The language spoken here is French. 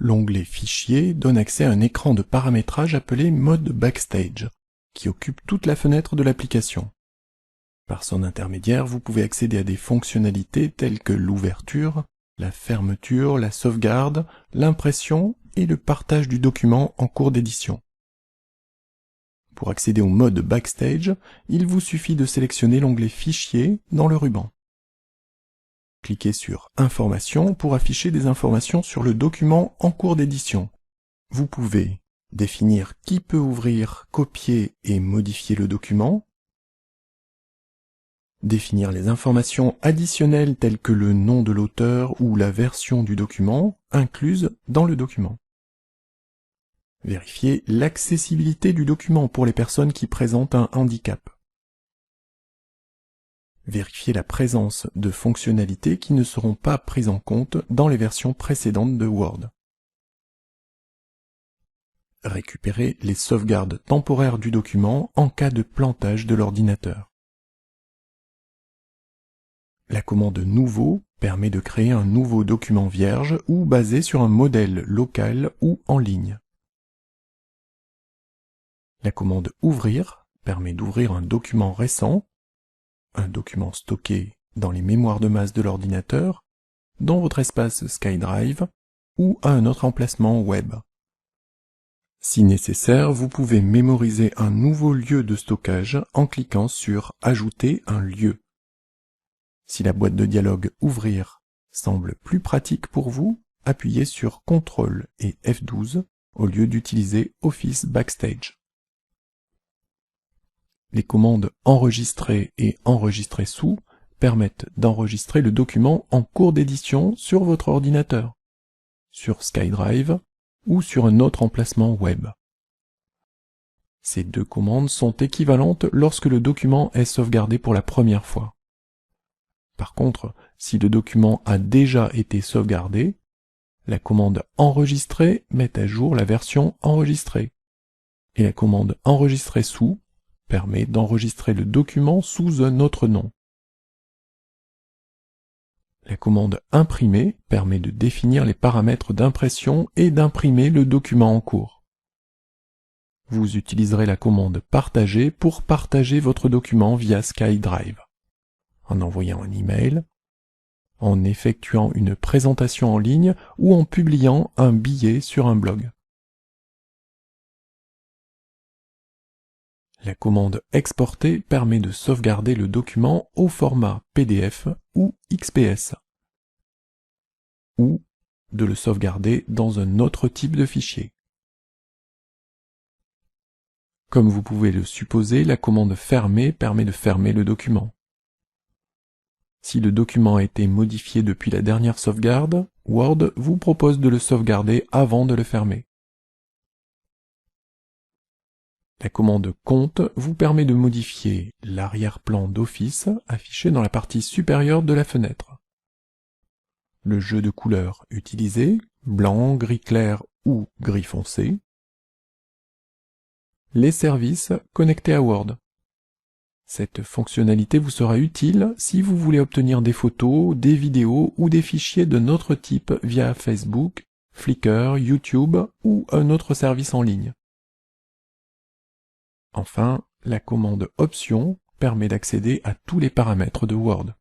L'onglet Fichier donne accès à un écran de paramétrage appelé Mode Backstage, qui occupe toute la fenêtre de l'application. Par son intermédiaire, vous pouvez accéder à des fonctionnalités telles que l'ouverture, la fermeture, la sauvegarde, l'impression et le partage du document en cours d'édition. Pour accéder au mode Backstage, il vous suffit de sélectionner l'onglet Fichier dans le ruban. Cliquez sur Informations pour afficher des informations sur le document en cours d'édition. Vous pouvez définir qui peut ouvrir, copier et modifier le document, définir les informations additionnelles telles que le nom de l'auteur ou la version du document incluse dans le document. Vérifier l'accessibilité du document pour les personnes qui présentent un handicap. Vérifier la présence de fonctionnalités qui ne seront pas prises en compte dans les versions précédentes de Word. Récupérer les sauvegardes temporaires du document en cas de plantage de l'ordinateur. La commande Nouveau permet de créer un nouveau document vierge ou basé sur un modèle local ou en ligne. La commande Ouvrir permet d'ouvrir un document récent, un document stocké dans les mémoires de masse de l'ordinateur, dans votre espace SkyDrive ou à un autre emplacement web. Si nécessaire, vous pouvez mémoriser un nouveau lieu de stockage en cliquant sur « Ajouter un lieu ». Si la boîte de dialogue « Ouvrir » semble plus pratique pour vous, appuyez sur CTRL et F12 au lieu d'utiliser Office Backstage. Les commandes « Enregistrer » et « Enregistrer sous » permettent d'enregistrer le document en cours d'édition sur votre ordinateur, sur SkyDrive ou sur un autre emplacement web. Ces deux commandes sont équivalentes lorsque le document est sauvegardé pour la première fois. Par contre, si le document a déjà été sauvegardé, la commande « Enregistrer » met à jour la version enregistrée, et la commande « Enregistrer sous » permet d'enregistrer le document sous un autre nom. La commande « Imprimer » permet de définir les paramètres d'impression et d'imprimer le document en cours. Vous utiliserez la commande « Partager » pour partager votre document via SkyDrive, en envoyant un email, en effectuant une présentation en ligne ou en publiant un billet sur un blog. La commande « Exporter » permet de sauvegarder le document au format PDF ou XPS, ou de le sauvegarder dans un autre type de fichier. Comme vous pouvez le supposer, la commande « Fermer » permet de fermer le document. Si le document a été modifié depuis la dernière sauvegarde, Word vous propose de le sauvegarder avant de le fermer. La commande « Compte » vous permet de modifier l'arrière-plan d'Office affiché dans la partie supérieure de la fenêtre. Le jeu de couleurs utilisé, blanc, gris clair ou gris foncé. Les services connectés à Word. Cette fonctionnalité vous sera utile si vous voulez obtenir des photos, des vidéos ou des fichiers de notre type via Facebook, Flickr, YouTube ou un autre service en ligne. Enfin, la commande Options permet d'accéder à tous les paramètres de Word.